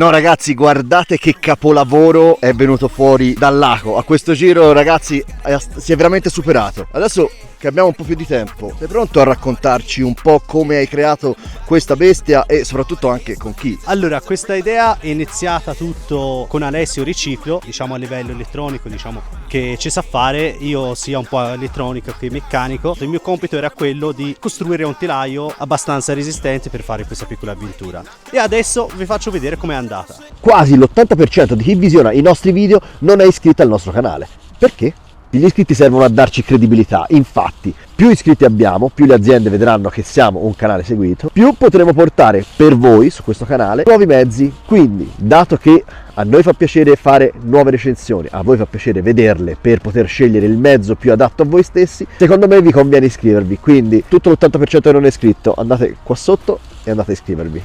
No ragazzi, guardate che capolavoro è venuto fuori dal lago. A questo giro ragazzi si è veramente superato. Adesso che abbiamo un po' più di tempo, sei pronto a raccontarci un po' come hai creato questa bestia e soprattutto anche con chi? Allora, questa idea è iniziata tutto con Alessio Riciclo, diciamo a livello elettronico, diciamo che ci sa fare, io sia un po' elettronico che meccanico. Il mio compito era quello di costruire un telaio abbastanza resistente per fare questa piccola avventura. E adesso vi faccio vedere com'è andata. Quasi l'80% di chi visiona i nostri video non è iscritto al nostro canale. Perché? Gli iscritti servono a darci credibilità, infatti più iscritti abbiamo, più le aziende vedranno che siamo un canale seguito, più potremo portare per voi su questo canale nuovi mezzi. Quindi, dato che a noi fa piacere fare nuove recensioni, a voi fa piacere vederle per poter scegliere il mezzo più adatto a voi stessi, secondo me vi conviene iscrivervi. Quindi tutto l'80% che non è iscritto, andate qua sotto e andate a iscrivervi.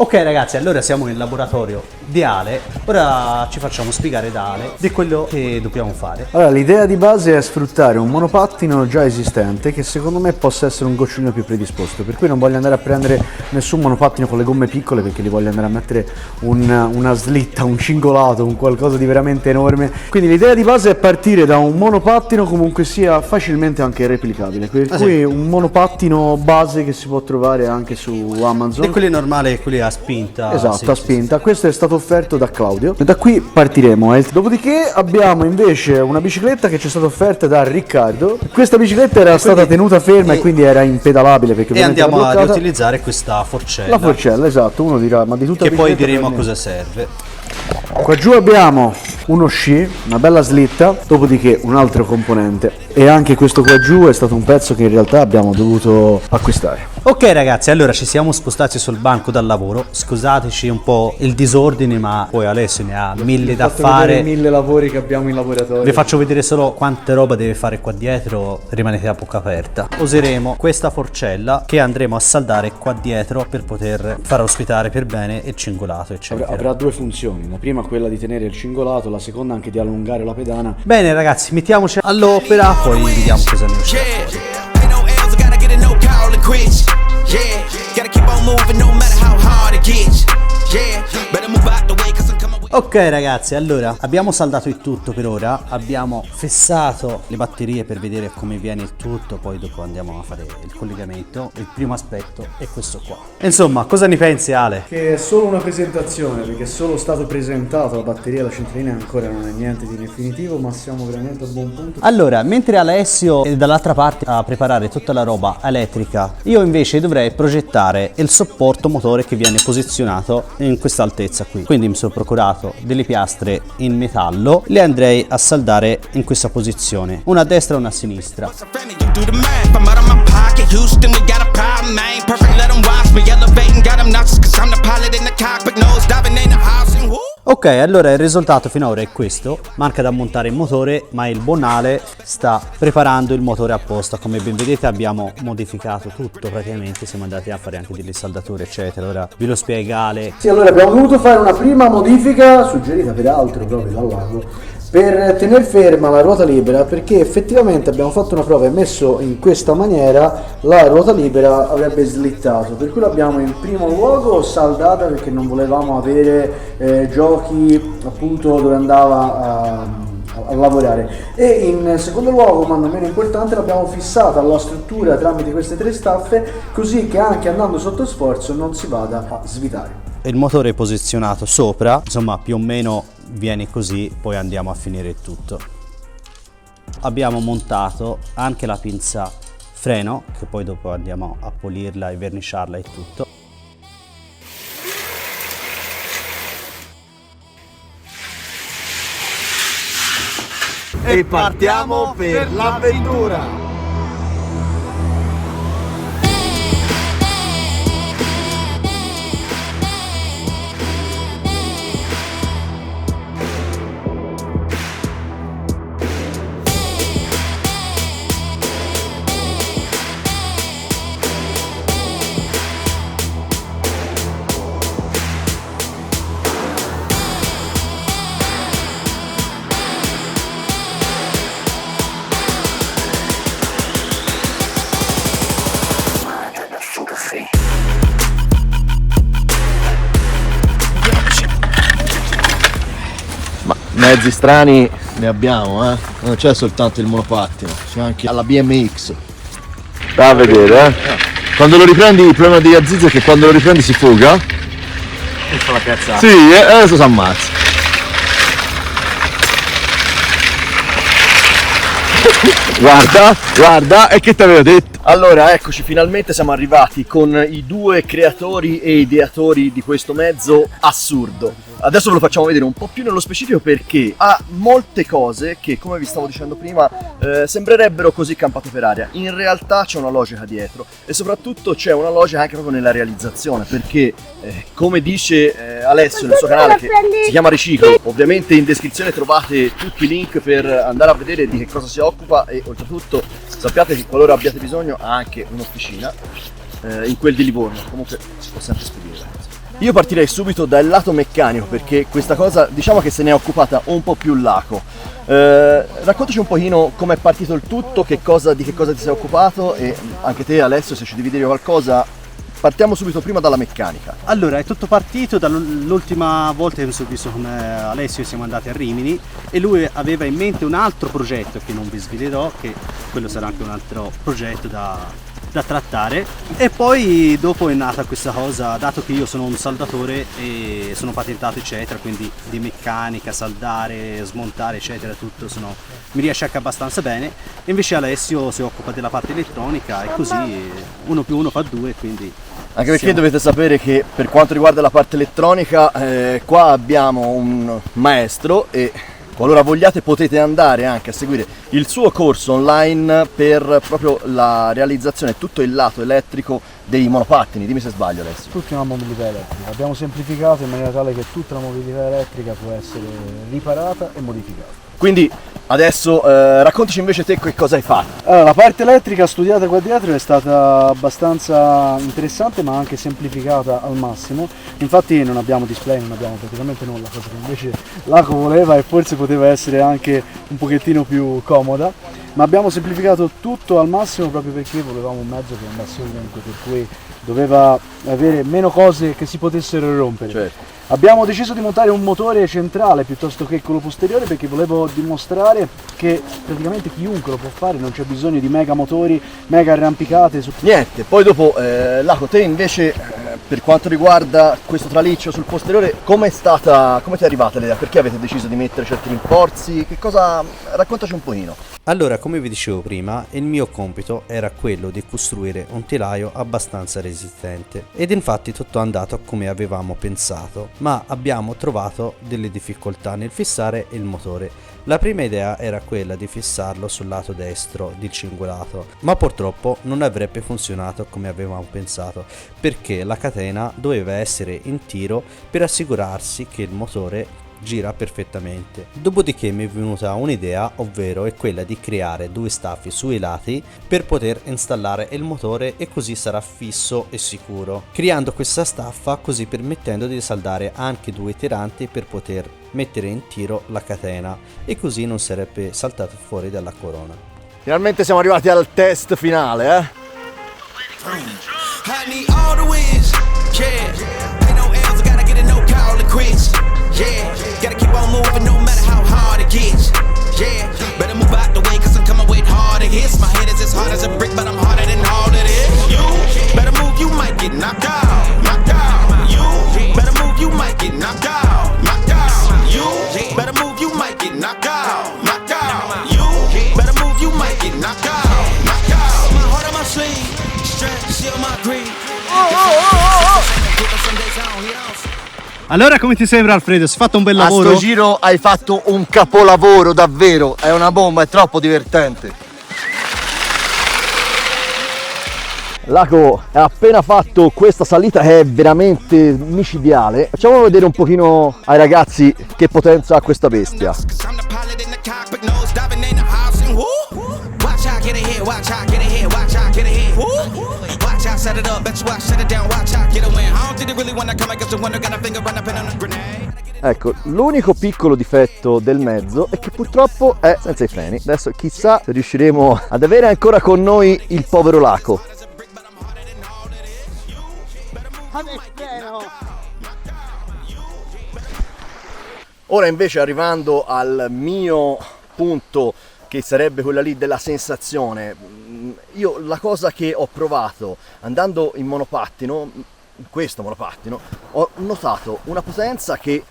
Ok ragazzi, allora siamo nel laboratorio di Ale, ora ci facciamo spiegare da Ale di quello che dobbiamo fare. Allora, l'idea di base è sfruttare un monopattino già esistente che secondo me possa essere un gocciolino più predisposto, per cui non voglio andare a prendere nessun monopattino con le gomme piccole, perché li voglio andare a mettere una slitta, un cingolato, un qualcosa di veramente enorme. Quindi l'idea di base è partire da un monopattino comunque sia facilmente anche replicabile, per cui un monopattino base che si può trovare anche su Amazon. E quelli normali e quelli a spinta. Esatto, sì, a spinta. Sì. Questo è stato offerto da Claudio e da qui partiremo. Dopodiché abbiamo invece una bicicletta che ci è stata offerta da Riccardo. Questa bicicletta era stata tenuta ferma e quindi era impedalabile perché e andiamo a riutilizzare questa forcella. La forcella, esatto. Uno dirà, ma di tutta che poi diremo a cosa serve. Qua giù abbiamo uno sci, una bella slitta, dopodiché un altro componente e anche questo qua giù è stato un pezzo che in realtà abbiamo dovuto acquistare. Ok ragazzi, allora ci siamo spostati sul banco dal lavoro, scusateci un po' il disordine, ma poi Alessio ne ha mille da fare, 1000 lavori che abbiamo in laboratorio. Vi faccio vedere solo quante roba deve fare qua dietro, rimanete a bocca aperta. Useremo questa forcella che andremo a saldare qua dietro per poter far ospitare per bene il cingolato eccetera. Avrà due funzioni, la prima quella di tenere il cingolato, la seconda anche di allungare la pedana. Bene ragazzi, mettiamoci all'opera, poi vediamo cosa ne uscirà. Ok ragazzi, allora abbiamo saldato il tutto per ora, abbiamo fissato le batterie per vedere come viene il tutto, poi dopo andiamo a fare il collegamento. Il primo aspetto è questo qua. Insomma, cosa ne pensi Ale? Che è solo una presentazione, perché è solo stato presentato, la batteria, la centralina ancora non è niente di definitivo, ma siamo veramente a buon punto. Allora, mentre Alessio è dall'altra parte a preparare tutta la roba elettrica, io invece dovrei progettare il supporto motore che viene posizionato in questa altezza qui. Quindi mi sono procurato delle piastre in metallo, le andrei a saldare in questa posizione, una a destra e una a sinistra. Ok, allora il risultato finora è questo. Manca da montare il motore, ma il buon Ale sta preparando il motore apposta. Come ben vedete abbiamo modificato tutto praticamente, siamo andati a fare anche delle saldature eccetera. Ora ve lo spiega Ale. Sì, allora abbiamo dovuto fare una prima modifica, suggerita peraltro proprio dal lago, per tenere ferma la ruota libera, perché effettivamente abbiamo fatto una prova e messo in questa maniera la ruota libera avrebbe slittato, per cui l'abbiamo in primo luogo saldata perché non volevamo avere giochi appunto dove andava a lavorare, e in secondo luogo, ma non meno importante, l'abbiamo fissata alla struttura tramite queste tre staffe, così che anche andando sotto sforzo non si vada a svitare. Il motore è posizionato sopra, insomma più o meno viene così, poi andiamo a finire il tutto. Abbiamo montato anche la pinza freno, che poi dopo andiamo a pulirla e verniciarla e tutto. E partiamo per l'avventura! Mezzi strani ne abbiamo, non c'è soltanto il monopattino, c'è anche la BMX. Da a vedere, Quando lo riprendi, il problema di Aziz è che quando lo riprendi si fuga. E fa la cazzata. Sì, adesso si ammazza. Guarda, e che ti avevo detto? Allora, eccoci, finalmente siamo arrivati con i due creatori e ideatori di questo mezzo assurdo. Adesso ve lo facciamo vedere un po' più nello specifico perché ha molte cose che, come vi stavo dicendo prima, sembrerebbero così campate per aria. In realtà c'è una logica dietro e soprattutto c'è una logica anche proprio nella realizzazione perché, come dice Alessio nel suo canale che si chiama Riciclo, ovviamente in descrizione trovate tutti i link per andare a vedere di che cosa si occupa e oltretutto sappiate che qualora abbiate bisogno ha anche un'officina in quel di Livorno, comunque si può sempre spedire. Io partirei subito dal lato meccanico perché questa cosa diciamo che se ne è occupata un po' più Laco. Raccontaci un pochino come è partito il tutto, di che cosa ti sei occupato e anche te Alessio se ci devi dire qualcosa. Partiamo subito prima dalla meccanica. Allora, è tutto partito dall'ultima volta che mi sono visto con Alessio, siamo andati a Rimini e lui aveva in mente un altro progetto che non vi svelerò, che quello sarà anche un altro progetto da trattare. E poi dopo è nata questa cosa, dato che io sono un saldatore e sono patentato eccetera, quindi di meccanica, saldare, smontare eccetera, tutto mi riesce anche abbastanza bene. E invece Alessio si occupa della parte elettronica e così 1 più 1 fa 2, quindi... Anche perché dovete sapere che per quanto riguarda la parte elettronica qua abbiamo un maestro e qualora vogliate potete andare anche a seguire il suo corso online per proprio la realizzazione, tutto il lato elettrico dei monopattini. Dimmi se sbaglio adesso. Tutta una mobilità elettrica, abbiamo semplificato in maniera tale che tutta la mobilità elettrica può essere riparata e modificata. Quindi adesso raccontaci invece te che cosa hai fatto. Allora, la parte elettrica studiata qua dietro è stata abbastanza interessante ma anche semplificata al massimo. Infatti non abbiamo display, non abbiamo praticamente nulla, cosa che invece Laco voleva e forse poteva essere anche un pochettino più comoda, ma abbiamo semplificato tutto al massimo proprio perché volevamo un mezzo che andasse ovunque, per cui doveva avere meno cose che si potessero rompere. Certo. Abbiamo deciso di montare un motore centrale piuttosto che quello posteriore perché volevo dimostrare che praticamente chiunque lo può fare, non c'è bisogno di mega motori, mega arrampicate. Niente, poi dopo Laco, te invece per quanto riguarda questo traliccio sul posteriore, come ti è arrivata l'idea? Perché avete deciso di mettere certi rinforzi? Raccontaci un pochino. Allora, come vi dicevo prima, il mio compito era quello di costruire un telaio abbastanza resistente ed infatti tutto è andato come avevamo pensato, ma abbiamo trovato delle difficoltà nel fissare il motore. La prima idea era quella di fissarlo sul lato destro del cingolato, ma purtroppo non avrebbe funzionato come avevamo pensato, perché la catena doveva essere in tiro per assicurarsi che il motore gira perfettamente. Dopodiché mi è venuta un'idea, ovvero è quella di creare 2 staffi sui lati per poter installare il motore e così sarà fisso e sicuro, creando questa staffa così permettendo di saldare anche 2 tiranti per poter mettere in tiro la catena e così non sarebbe saltato fuori dalla corona. Finalmente siamo arrivati al test finale, Yeah, gotta keep on moving no matter how hard it gets. Yeah, better move out the way cause I'm coming with harder hits. My head is as hard as a brick but I'm harder than all of this. You better move, you might get knocked out. Knocked out. You better move, you might get knocked out. Knocked out. You better move, you might get knocked out. Knocked out. You better move, you might get knocked out. Knocked out. My heart on my sleeve, strap, seal my greed. Allora come ti sembra Alfredo? Si è fatto un bel lavoro? A sto giro hai fatto un capolavoro davvero, è una bomba, è troppo divertente. Laco ha appena fatto questa salita che è veramente micidiale. Facciamo vedere un pochino ai ragazzi che potenza ha questa bestia. Ecco, l'unico piccolo difetto del mezzo è che purtroppo è senza i freni. Adesso chissà se riusciremo ad avere ancora con noi il povero Laco. Ora invece, arrivando al mio punto, che sarebbe quella lì della sensazione, io la cosa che ho provato andando in monopattino, in questo monopattino, ho notato una potenza che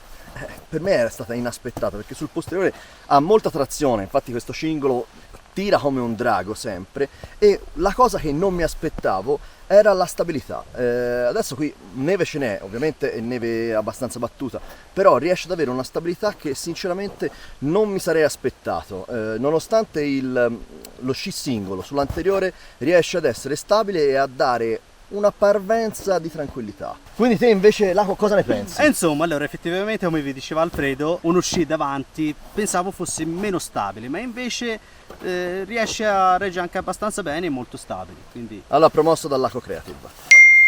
per me era stata inaspettata, perché sul posteriore ha molta trazione, infatti questo cingolo tira come un drago sempre, e la cosa che non mi aspettavo era la stabilità. Adesso qui neve ce n'è, ovviamente è neve abbastanza battuta, però riesce ad avere una stabilità che sinceramente non mi sarei aspettato. Nonostante lo sci singolo sull'anteriore riesce ad essere stabile e a dare una parvenza di tranquillità. Quindi te invece, Laco, cosa ne pensi? Insomma, allora effettivamente, come vi diceva Alfredo, uno sci davanti pensavo fosse meno stabile, ma invece riesce a reggere anche abbastanza bene e molto stabile. Quindi... Allora, promosso dal Laco Creative.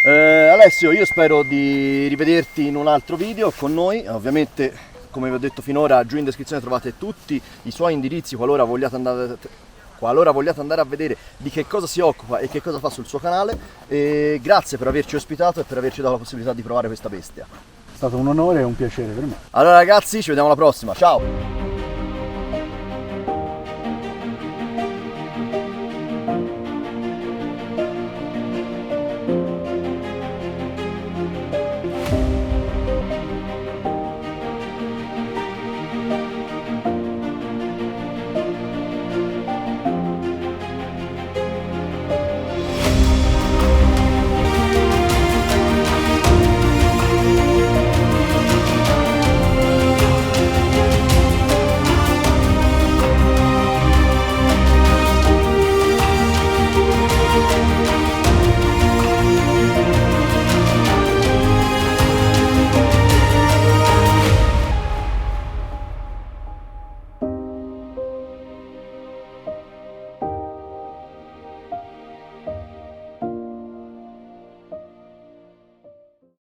Alessio, io spero di rivederti in un altro video con noi. Ovviamente, come vi ho detto finora, giù in descrizione trovate tutti i suoi indirizzi qualora vogliate andare a vedere di che cosa si occupa e che cosa fa sul suo canale. E grazie per averci ospitato e per averci dato la possibilità di provare questa bestia. È stato un onore e un piacere per me. Allora ragazzi, ci vediamo alla prossima, ciao!